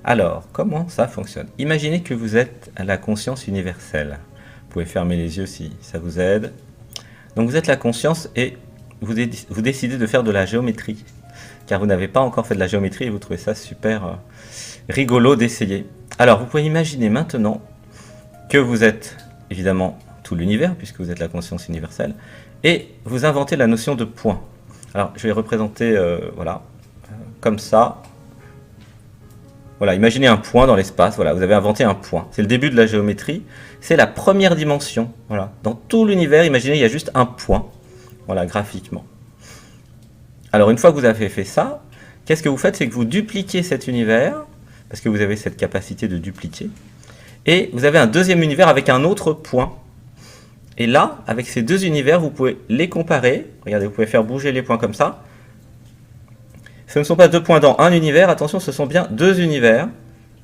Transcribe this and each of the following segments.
Alors, comment ça fonctionne? Imaginez que vous êtes à la conscience universelle. Vous pouvez fermer les yeux si ça vous aide. Donc vous êtes la conscience et vous décidez de faire de la géométrie. Car vous n'avez pas encore fait de la géométrie et vous trouvez ça super rigolo d'essayer. Alors, vous pouvez imaginer maintenant que vous êtes évidemment tout l'univers, puisque vous êtes la conscience universelle, et vous inventez la notion de point. Alors, je vais représenter, voilà, comme ça. Voilà, imaginez un point dans l'espace, voilà, vous avez inventé un point. C'est le début de la géométrie, c'est la première dimension. Voilà. Dans tout l'univers, imaginez, il y a juste un point, voilà, graphiquement. Alors, une fois que vous avez fait ça, qu'est-ce que vous faites? C'est que vous dupliquez cet univers, parce que vous avez cette capacité de dupliquer, et vous avez un deuxième univers avec un autre point. Et là, avec ces deux univers, vous pouvez les comparer. Regardez, vous pouvez faire bouger les points comme ça. Ce ne sont pas deux points dans un univers, attention, ce sont bien deux univers,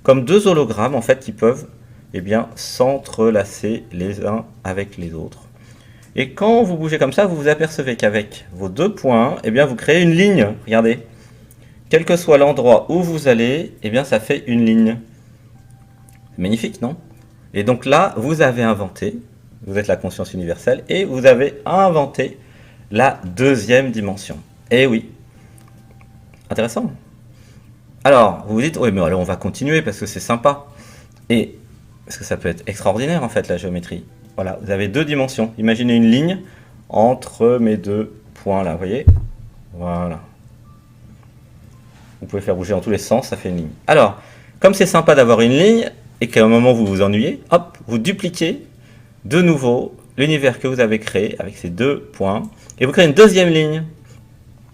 comme deux hologrammes en fait, qui peuvent s'entrelacer les uns avec les autres. Et quand vous bougez comme ça, vous vous apercevez qu'avec vos deux points, vous créez une ligne. Regardez, quel que soit l'endroit où vous allez, ça fait une ligne. C'est magnifique, non? Et donc là, vous avez inventé, vous êtes la conscience universelle, et vous avez inventé la deuxième dimension. Eh oui. Intéressant. Alors, vous vous dites, oui, mais alors on va continuer parce que c'est sympa. Et, parce que ça peut être extraordinaire en fait, la géométrie. Voilà, vous avez deux dimensions. Imaginez une ligne entre mes deux points là, vous voyez? Voilà. Vous pouvez faire bouger dans tous les sens, ça fait une ligne. Alors, comme c'est sympa d'avoir une ligne, et qu'à un moment vous vous ennuyez, hop, vous dupliquez de nouveau l'univers que vous avez créé avec ces deux points, et vous créez une deuxième ligne.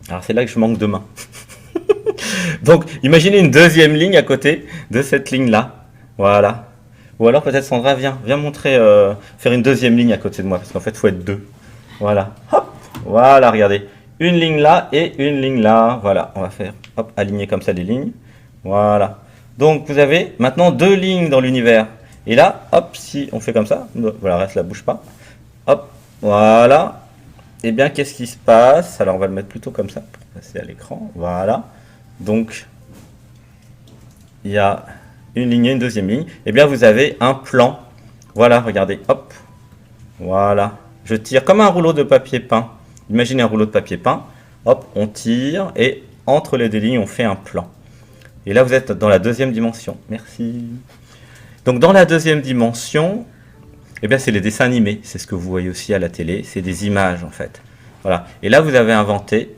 Alors c'est là que je manque de main. Donc, imaginez une deuxième ligne à côté de cette ligne-là. Voilà. Ou alors peut-être Sandra, viens montrer, faire une deuxième ligne à côté de moi, parce qu'en fait, il faut être deux. Voilà. Hop. Voilà, regardez. Une ligne là et une ligne là. Voilà, on va faire, hop, aligner comme ça les lignes. Voilà. Donc, vous avez maintenant deux lignes dans l'univers. Et là, hop, si on fait comme ça, voilà, reste là, bouge pas. Hop, voilà. Eh bien, qu'est-ce qui se passe? Alors, on va le mettre plutôt comme ça, pour passer à l'écran. Voilà. Donc, il y a une ligne et une deuxième ligne. Eh bien, vous avez un plan. Voilà, regardez, hop. Voilà. Je tire comme un rouleau de papier peint. Imaginez un rouleau de papier peint. Hop, on tire et entre les deux lignes, on fait un plan. Et là, vous êtes dans la deuxième dimension. Merci. Donc, dans la deuxième dimension, c'est les dessins animés. C'est ce que vous voyez aussi à la télé. C'est des images, en fait. Voilà. Et là, vous avez inventé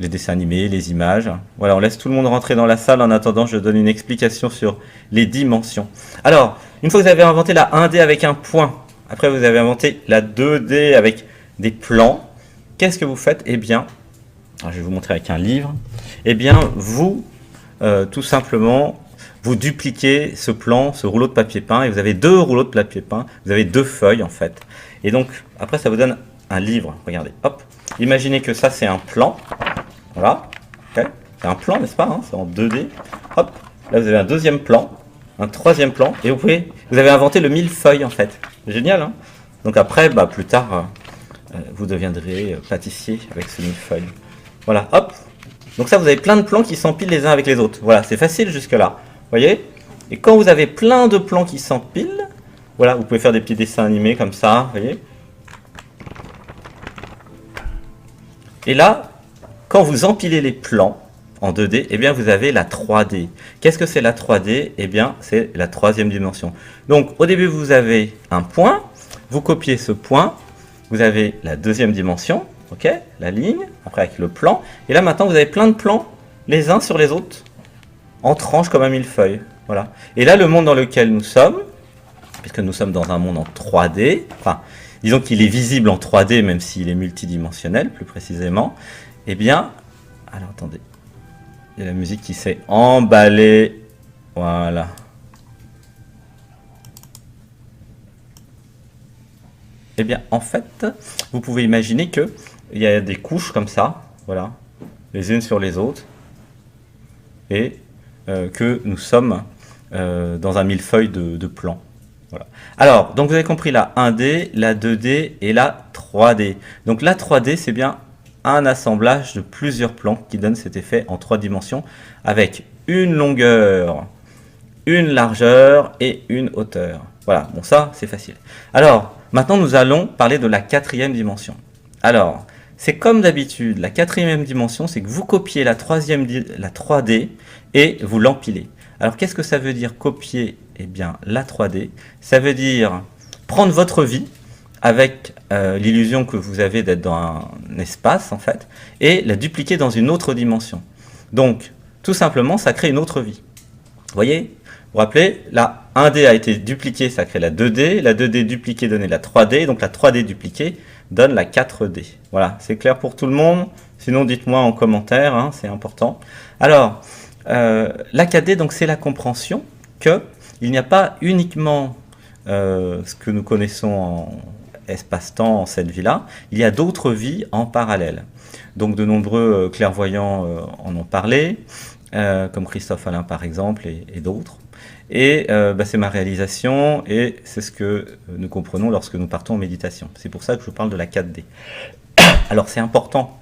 les dessins animés, les images. Voilà, on laisse tout le monde rentrer dans la salle. En attendant, je donne une explication sur les dimensions. Alors, une fois que vous avez inventé la 1D avec un point, après vous avez inventé la 2D avec des plans, qu'est-ce que vous faites? Eh bien, alors je vais vous montrer avec un livre. Eh bien, vous, tout simplement, vous dupliquez ce plan, ce rouleau de papier peint, et vous avez deux rouleaux de papier peint, vous avez deux feuilles en fait. Et donc, après, ça vous donne un livre. Regardez, hop. Imaginez que ça, c'est un plan. Voilà, okay. C'est un plan, n'est-ce pas, hein? C'est en 2D. Hop, là vous avez un deuxième plan, un troisième plan, et vous avez inventé le millefeuille en fait. Génial, hein? Donc après, plus tard, vous deviendrez pâtissier avec ce millefeuille. Voilà, hop. Donc ça, vous avez plein de plans qui s'empilent les uns avec les autres. Voilà, c'est facile jusque-là. Vous voyez? Et quand vous avez plein de plans qui s'empilent, voilà, vous pouvez faire des petits dessins animés comme ça, vous voyez? Et là, quand vous empilez les plans en 2D, vous avez la 3D. Qu'est-ce que c'est la 3D? C'est la troisième dimension. Donc, au début, vous avez un point, vous copiez ce point, vous avez la deuxième dimension, ok, la ligne, après avec le plan, et là, maintenant, vous avez plein de plans, les uns sur les autres, en tranches comme un millefeuille. Voilà. Et là, le monde dans lequel nous sommes, puisque nous sommes dans un monde en 3D, enfin, disons qu'il est visible en 3D, même s'il est multidimensionnel, plus précisément, alors attendez, il y a la musique qui s'est emballée, voilà. En fait, vous pouvez imaginer que il y a des couches comme ça, voilà, les unes sur les autres, et que nous sommes dans un millefeuille de plans. Voilà. Alors, donc vous avez compris la 1D, la 2D et la 3D. Donc la 3D, c'est bien un assemblage de plusieurs plans qui donne cet effet en 3 dimensions avec une longueur, une largeur et une hauteur. Voilà, bon ça c'est facile. Alors, maintenant nous allons parler de la quatrième dimension. Alors, c'est comme d'habitude, la quatrième dimension, c'est que vous copiez la 3D et vous l'empilez. Alors qu'est-ce que ça veut dire copier? Eh bien, la 3D, ça veut dire prendre votre vie, avec l'illusion que vous avez d'être dans un espace, en fait, et la dupliquer dans une autre dimension. Donc, tout simplement, ça crée une autre vie. Vous voyez? Vous vous rappelez, la 1D a été dupliquée, ça crée la 2D, la 2D dupliquée donnait la 3D, donc la 3D dupliquée donne la 4D. Voilà, c'est clair pour tout le monde? Sinon, dites-moi en commentaire, hein, c'est important. Alors, la 4D, donc c'est la compréhension qu'il n'y a pas uniquement ce que nous connaissons en espace-temps, en cette vie-là, il y a d'autres vies en parallèle. Donc de nombreux clairvoyants en ont parlé, comme Christophe Alain par exemple, et d'autres. Et c'est ma réalisation, et c'est ce que nous comprenons lorsque nous partons en méditation. C'est pour ça que je parle de la 4D. Alors c'est important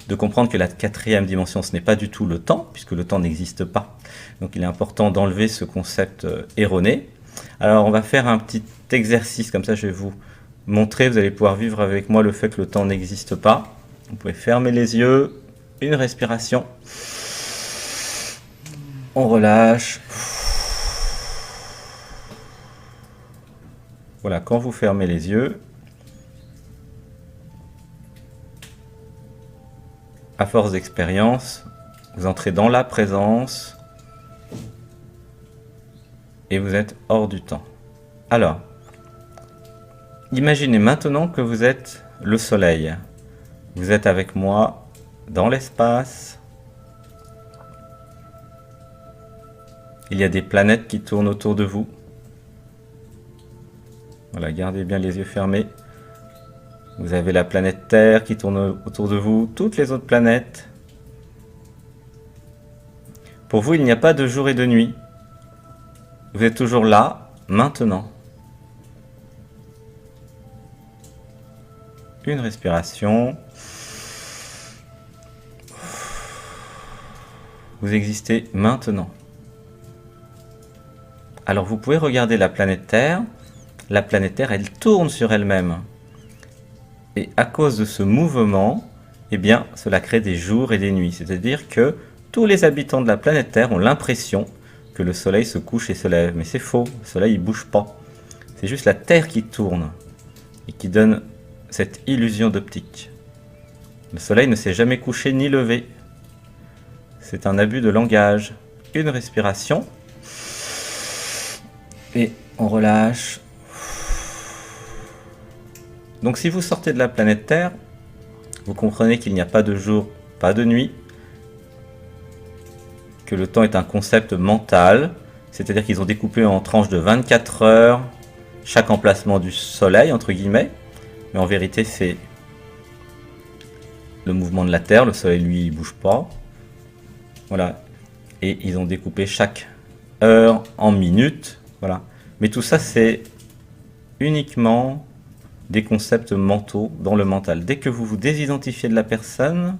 de comprendre que la quatrième dimension, ce n'est pas du tout le temps, puisque le temps n'existe pas. Donc il est important d'enlever ce concept erroné. Alors on va faire un petit exercice, comme ça je vais vous montrer, vous allez pouvoir vivre avec moi le fait que le temps n'existe pas. Vous pouvez fermer les yeux, une respiration, on relâche. Voilà, quand vous fermez les yeux, à force d'expérience, vous entrez dans la présence et vous êtes hors du temps. Alors, imaginez maintenant que vous êtes le soleil. Vous êtes avec moi dans l'espace. Il y a des planètes qui tournent autour de vous. Voilà, gardez bien les yeux fermés. Vous avez la planète Terre qui tourne autour de vous, toutes les autres planètes. Pour vous, il n'y a pas de jour et de nuit. Vous êtes toujours là, maintenant. Une respiration. Vous existez maintenant. Alors vous pouvez regarder la planète Terre. La planète Terre, elle tourne sur elle-même. Et à cause de ce mouvement, eh bien, cela crée des jours et des nuits. C'est-à-dire que tous les habitants de la planète Terre ont l'impression que le soleil se couche et se lève. Mais c'est faux, le soleil ne bouge pas. C'est juste la Terre qui tourne et qui donne cette illusion d'optique. Le soleil ne s'est jamais couché ni levé. C'est un abus de langage. Une respiration. Et on relâche. Donc si vous sortez de la planète Terre, vous comprenez qu'il n'y a pas de jour, pas de nuit, que le temps est un concept mental, c'est-à-dire qu'ils ont découpé en tranches de 24 heures chaque emplacement du soleil, entre guillemets, mais en vérité c'est le mouvement de la Terre, le soleil lui il bouge pas, voilà, et ils ont découpé chaque heure en minutes, voilà, mais tout ça c'est uniquement des concepts mentaux dans le mental. Dès que vous vous désidentifiez de la personne,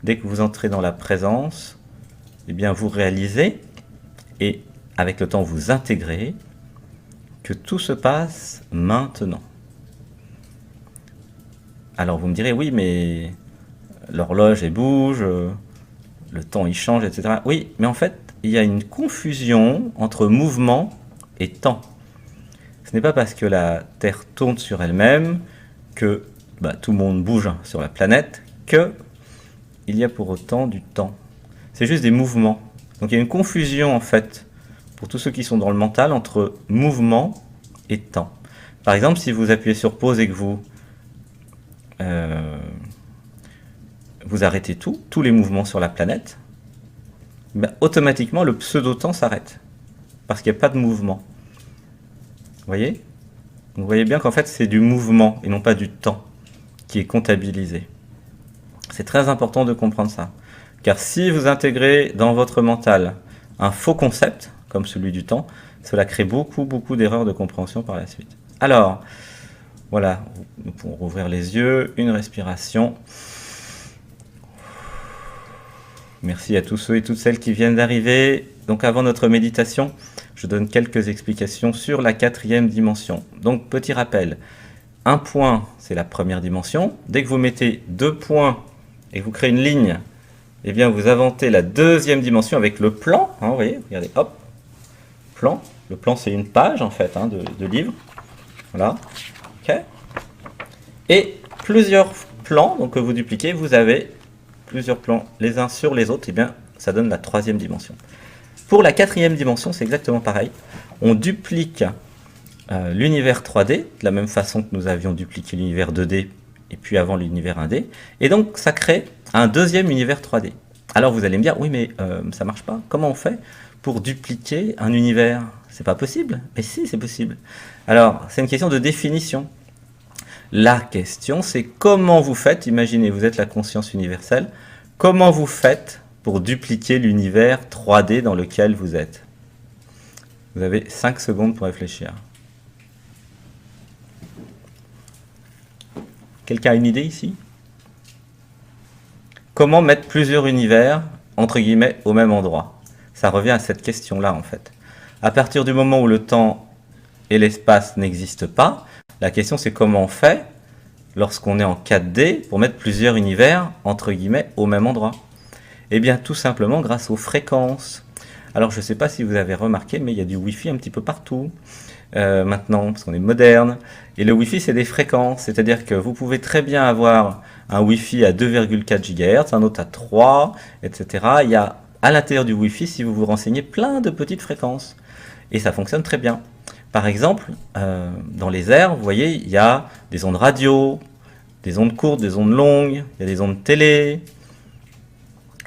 dès que vous entrez dans la présence, eh bien vous réalisez, et avec le temps vous intégrez, que tout se passe maintenant. Alors vous me direz, oui mais l'horloge elle bouge, le temps il change, etc. Oui, mais en fait il y a une confusion entre mouvement et temps. Ce n'est pas parce que la Terre tourne sur elle-même que tout le monde bouge sur la planète que il y a pour autant du temps. C'est juste des mouvements. Donc il y a une confusion en fait pour tous ceux qui sont dans le mental entre mouvement et temps. Par exemple, si vous appuyez sur pause et que vous arrêtez tous les mouvements sur la planète, automatiquement le pseudo-temps s'arrête parce qu'il n'y a pas de mouvement. Vous voyez? Vous voyez bien qu'en fait c'est du mouvement et non pas du temps qui est comptabilisé. C'est très important de comprendre ça. Car si vous intégrez dans votre mental un faux concept, comme celui du temps, cela crée beaucoup d'erreurs de compréhension par la suite. Alors, voilà, nous pouvons rouvrir les yeux, une respiration. Merci à tous ceux et toutes celles qui viennent d'arriver. Donc avant notre méditation, je donne quelques explications sur la 4e dimension. Donc petit rappel, un point, c'est la première dimension. Dès que vous mettez 2 points et que vous créez une ligne, eh bien vous inventez la 2e dimension avec le plan. Hein, vous voyez, regardez, hop, plan. Le plan, c'est une page en fait hein, de livre. Voilà, ok. Et plusieurs plans, donc que vous dupliquez, vous avez plusieurs plans les uns sur les autres, et bien ça donne la 3e dimension. Pour la 4e dimension, c'est exactement pareil. On duplique l'univers 3D, de la même façon que nous avions dupliqué l'univers 2D et puis avant l'univers 1D. Et donc ça crée un 2e univers 3D. Alors vous allez me dire, oui mais ça marche pas. Comment on fait pour dupliquer un univers? C'est pas possible. Mais si, c'est possible. Alors c'est une question de définition. La question, c'est comment vous faites, imaginez, vous êtes la conscience universelle, comment vous faites pour dupliquer l'univers 3D dans lequel vous êtes? Vous avez 5 secondes pour réfléchir. Quelqu'un a une idée ici? Comment mettre plusieurs univers, entre guillemets, au même endroit? Ça revient à cette question-là, en fait. À partir du moment où le temps et l'espace n'existent pas, la question c'est comment on fait lorsqu'on est en 4D pour mettre plusieurs univers entre guillemets au même endroit. Eh bien tout simplement grâce aux fréquences. Alors je ne sais pas si vous avez remarqué mais il y a du Wi-Fi un petit peu partout maintenant parce qu'on est moderne. Et le Wi-Fi c'est des fréquences, c'est-à-dire que vous pouvez très bien avoir un Wi-Fi à 2,4 GHz, un autre à 3, etc. Il y a à l'intérieur du Wi-Fi, si vous vous renseignez, plein de petites fréquences. Et ça fonctionne très bien. Par exemple, dans les airs, vous voyez, il y a des ondes radio, des ondes courtes, des ondes longues, il y a des ondes télé,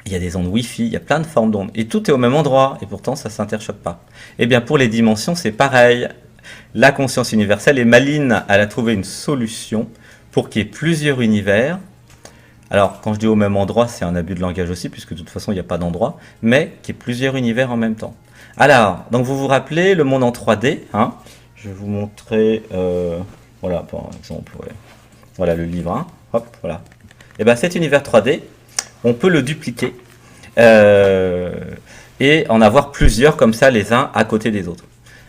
il y a des ondes Wi-Fi, il y a plein de formes d'ondes. Et tout est au même endroit, et pourtant ça ne s'interchoque pas. Eh bien pour les dimensions, c'est pareil. La conscience universelle est maligne, elle a trouvé une solution pour qu'il y ait plusieurs univers. Alors, quand je dis au même endroit, c'est un abus de langage aussi, puisque de toute façon, il n'y a pas d'endroit, mais qu'il y ait plusieurs univers en même temps. Alors, donc vous vous rappelez le monde en 3D, hein? Je vais vous montrer, voilà, par exemple, ouais. Voilà le livre, hein? Hop, voilà. Et bien cet univers 3D, on peut le dupliquer et en avoir plusieurs comme ça, les uns à côté des autres.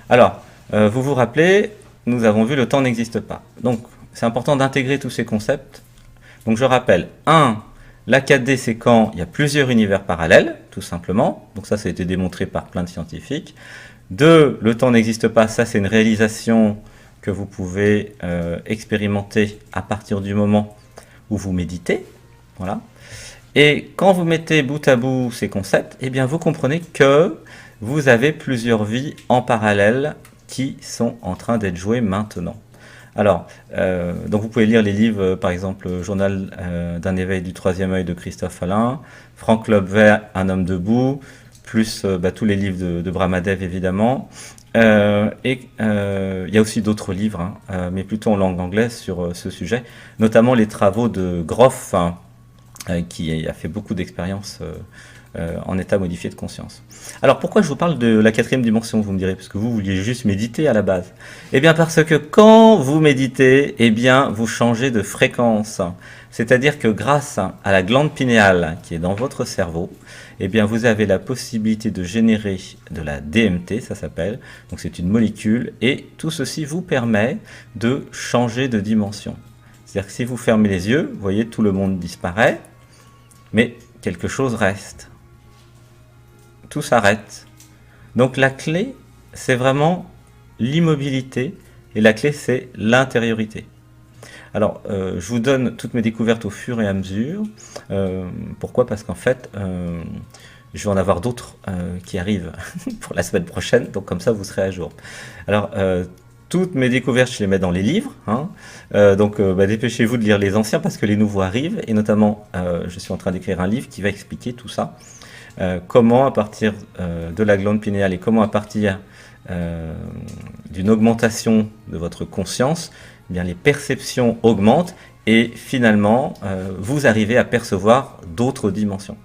Alors, vous vous rappelez, nous avons vu le temps n'existe pas. Donc, c'est important d'intégrer tous ces concepts. Donc, je rappelle, 1, la 4D, c'est quand il y a plusieurs univers parallèles, tout simplement. Donc ça a été démontré par plein de scientifiques. 2, le temps n'existe pas, ça c'est une réalisation que vous pouvez expérimenter à partir du moment où vous méditez. Voilà. Et quand vous mettez bout à bout ces concepts, eh bien vous comprenez que vous avez plusieurs vies en parallèle qui sont en train d'être jouées maintenant. Alors, donc vous pouvez lire les livres, par exemple, le Journal d'un éveil du 3e œil de Christophe Alain, Franck Lobvert, Un homme debout, plus tous les livres de Brahmadev évidemment. Et il y a aussi d'autres livres, hein, mais plutôt en langue anglaise sur ce sujet, notamment les travaux de Groff, hein, qui a fait beaucoup d'expériences en état modifié de conscience. Alors pourquoi je vous parle de la 4e dimension, vous me direz, parce que vous vouliez juste méditer à la base. Eh bien parce que quand vous méditez, eh bien vous changez de fréquence. C'est-à-dire que grâce à la glande pinéale qui est dans votre cerveau, eh bien vous avez la possibilité de générer de la DMT, ça s'appelle, donc c'est une molécule, et tout ceci vous permet de changer de dimension. C'est-à-dire que si vous fermez les yeux, vous voyez tout le monde disparaît, mais quelque chose reste. Tout s'arrête. Donc la clé, c'est vraiment l'immobilité, et la clé, c'est l'intériorité. Alors, je vous donne toutes mes découvertes au fur et à mesure. Pourquoi? Parce qu'en fait, je vais en avoir d'autres qui arrivent pour la semaine prochaine, donc comme ça, vous serez à jour. Alors, toutes mes découvertes, je les mets dans les livres, hein. Donc dépêchez-vous de lire les anciens parce que les nouveaux arrivent, et notamment, je suis en train d'écrire un livre qui va expliquer tout ça. Comment à partir de la glande pinéale et comment à partir d'une augmentation de votre conscience, eh bien, les perceptions augmentent et finalement vous arrivez à percevoir d'autres dimensions.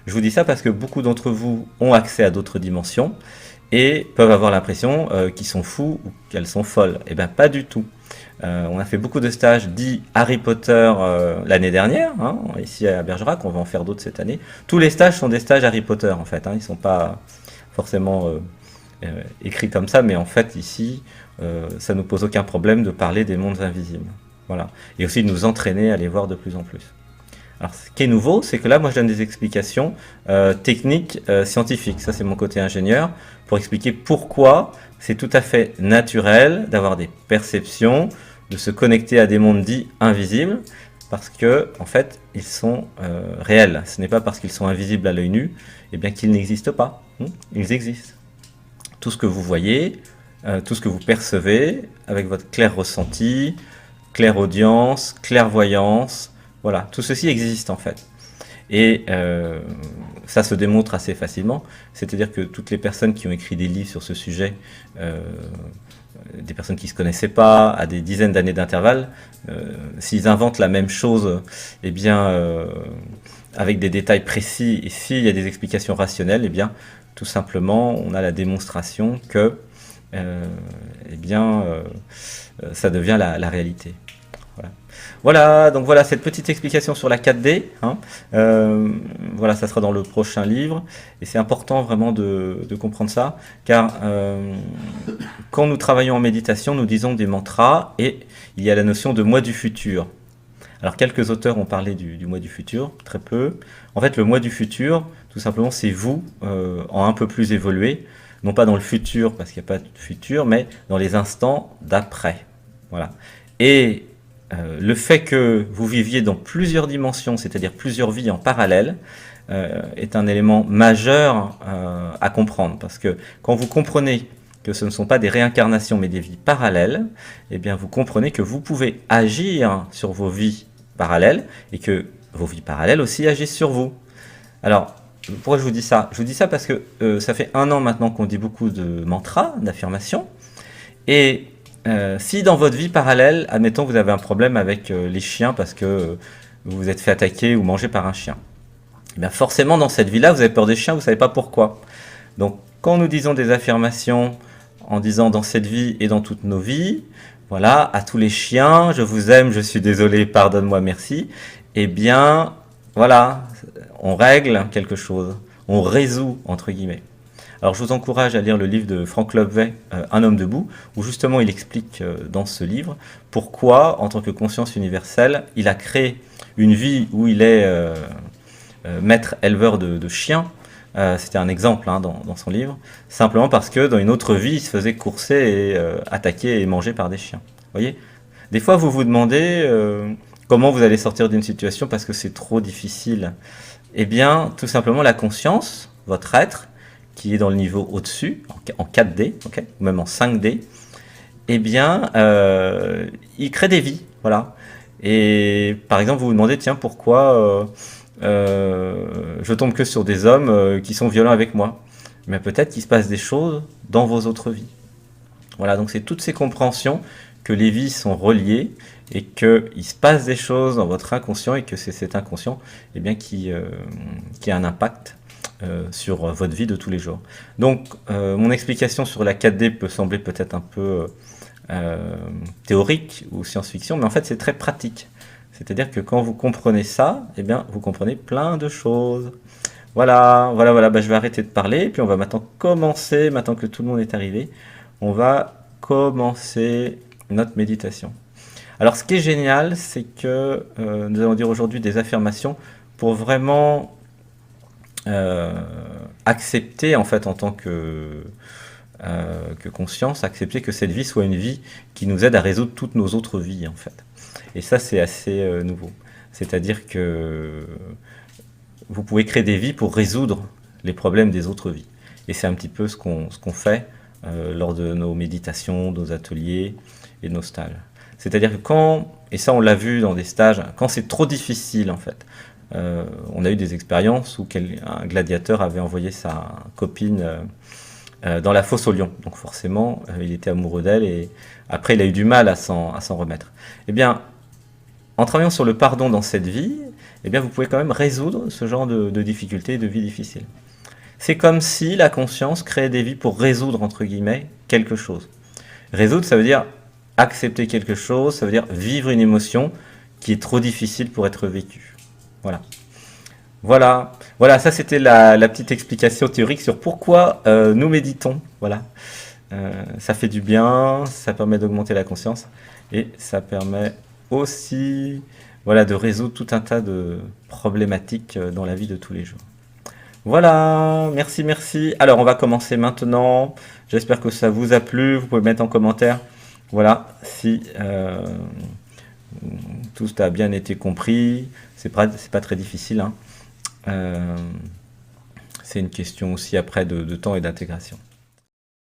Je vous dis ça parce que beaucoup d'entre vous ont accès à d'autres dimensions et peuvent avoir l'impression qu'ils sont fous ou qu'elles sont folles. Eh bien pas du tout. On a fait beaucoup de stages dits Harry Potter l'année dernière, hein, ici à Bergerac, on va en faire d'autres cette année. Tous les stages sont des stages Harry Potter en fait, hein, ils ne sont pas forcément écrits comme ça, mais en fait ici, ça ne nous pose aucun problème de parler des mondes invisibles. Voilà. Et aussi de nous entraîner à les voir de plus en plus. Alors, ce qui est nouveau, c'est que là, moi, je donne des explications techniques, scientifiques. Ça, c'est mon côté ingénieur, pour expliquer pourquoi c'est tout à fait naturel d'avoir des perceptions, de se connecter à des mondes dits invisibles, parce que, en fait, ils sont réels. Ce n'est pas parce qu'ils sont invisibles à l'œil nu, eh bien, qu'ils n'existent pas. Ils existent. Tout ce que vous voyez, tout ce que vous percevez, avec votre clair ressenti, clairaudience, clairvoyance, voilà, tout ceci existe en fait. Et ça se démontre assez facilement, c'est-à-dire que toutes les personnes qui ont écrit des livres sur ce sujet, des personnes qui ne se connaissaient pas, à des dizaines d'années d'intervalle, s'ils inventent la même chose, eh bien, avec des détails précis, et s'il y a des explications rationnelles, eh bien, tout simplement, on a la démonstration que eh bien, ça devient la réalité. Voilà, donc voilà cette petite explication sur la 4D. Hein. Voilà, ça sera dans le prochain livre. Et c'est important vraiment de comprendre ça, car quand nous travaillons en méditation, nous disons des mantras, et il y a la notion de moi du futur. Alors quelques auteurs ont parlé du mois du futur, très peu. En fait, le mois du futur, tout simplement, c'est vous en un peu plus évolué, non pas dans le futur, parce qu'il n'y a pas de futur, mais dans les instants d'après. Voilà. Et le fait que vous viviez dans plusieurs dimensions, c'est-à-dire plusieurs vies en parallèle, est un élément majeur à comprendre. Parce que quand vous comprenez que ce ne sont pas des réincarnations, mais des vies parallèles, eh bien vous comprenez que vous pouvez agir sur vos vies parallèles, et que vos vies parallèles aussi agissent sur vous. Alors, pourquoi je vous dis ça? Je vous dis ça parce que ça fait 1 an maintenant qu'on dit beaucoup de mantras, d'affirmations, et si dans votre vie parallèle, admettons que vous avez un problème avec les chiens parce que vous vous êtes fait attaquer ou manger par un chien, eh bien forcément dans cette vie-là, vous avez peur des chiens, vous ne savez pas pourquoi. Donc quand nous disons des affirmations en disant dans cette vie et dans toutes nos vies, voilà, à tous les chiens, je vous aime, je suis désolé, pardonne-moi, merci, eh bien voilà, on règle quelque chose, on résout entre guillemets. Alors je vous encourage à lire le livre de Frank Lovey, Un homme debout, où justement il explique dans ce livre pourquoi, en tant que conscience universelle, il a créé une vie où il est maître éleveur de chiens. C'était un exemple hein, dans son livre, simplement parce que dans une autre vie, il se faisait courser et attaquer et manger par des chiens. Vous voyez? Des fois, vous vous demandez comment vous allez sortir d'une situation parce que c'est trop difficile. Eh bien, tout simplement, la conscience, votre être, qui est dans le niveau au-dessus, en 4D, okay, ou même en 5D, eh bien, il crée des vies, voilà. Et par exemple, vous vous demandez, tiens, pourquoi je tombe que sur des hommes qui sont violents avec moi? Mais peut-être qu'il se passe des choses dans vos autres vies. Voilà, donc c'est toutes ces compréhensions que les vies sont reliées et qu'il se passe des choses dans votre inconscient et que c'est cet inconscient eh bien, qui a un impact sur votre vie de tous les jours. Donc, mon explication sur la 4D peut sembler peut-être un peu théorique ou science-fiction, mais en fait, c'est très pratique. C'est-à-dire que quand vous comprenez ça, eh bien, vous comprenez plein de choses. Voilà, bah, je vais arrêter de parler, et puis on va maintenant commencer, maintenant que tout le monde est arrivé, on va commencer notre méditation. Alors, ce qui est génial, c'est que nous allons dire aujourd'hui des affirmations pour vraiment accepter en fait en tant que conscience, accepter que cette vie soit une vie qui nous aide à résoudre toutes nos autres vies en fait. Et ça c'est assez nouveau. C'est-à-dire que vous pouvez créer des vies pour résoudre les problèmes des autres vies. Et c'est un petit peu ce qu'on fait lors de nos méditations, nos ateliers et nos stages. C'est-à-dire que quand, et ça on l'a vu dans des stages, quand c'est trop difficile en fait, on a eu des expériences où un gladiateur avait envoyé sa copine dans la fosse au lion. Donc forcément, il était amoureux d'elle et après il a eu du mal à s'en remettre. Eh bien, en travaillant sur le pardon dans cette vie, eh bien, vous pouvez quand même résoudre ce genre de difficultés, de vies difficiles. C'est comme si la conscience créait des vies pour résoudre, entre guillemets, quelque chose. Résoudre, ça veut dire accepter quelque chose, ça veut dire vivre une émotion qui est trop difficile pour être vécue. Voilà. Voilà, ça c'était la petite explication théorique sur pourquoi nous méditons. Voilà. Ça fait du bien, ça permet d'augmenter la conscience et ça permet aussi voilà, de résoudre tout un tas de problématiques dans la vie de tous les jours. Voilà, merci, merci. Alors on va commencer maintenant. J'espère que ça vous a plu. Vous pouvez mettre en commentaire, voilà, si tout a bien été compris. C'est pas très difficile, hein. C'est une question aussi après de temps et d'intégration.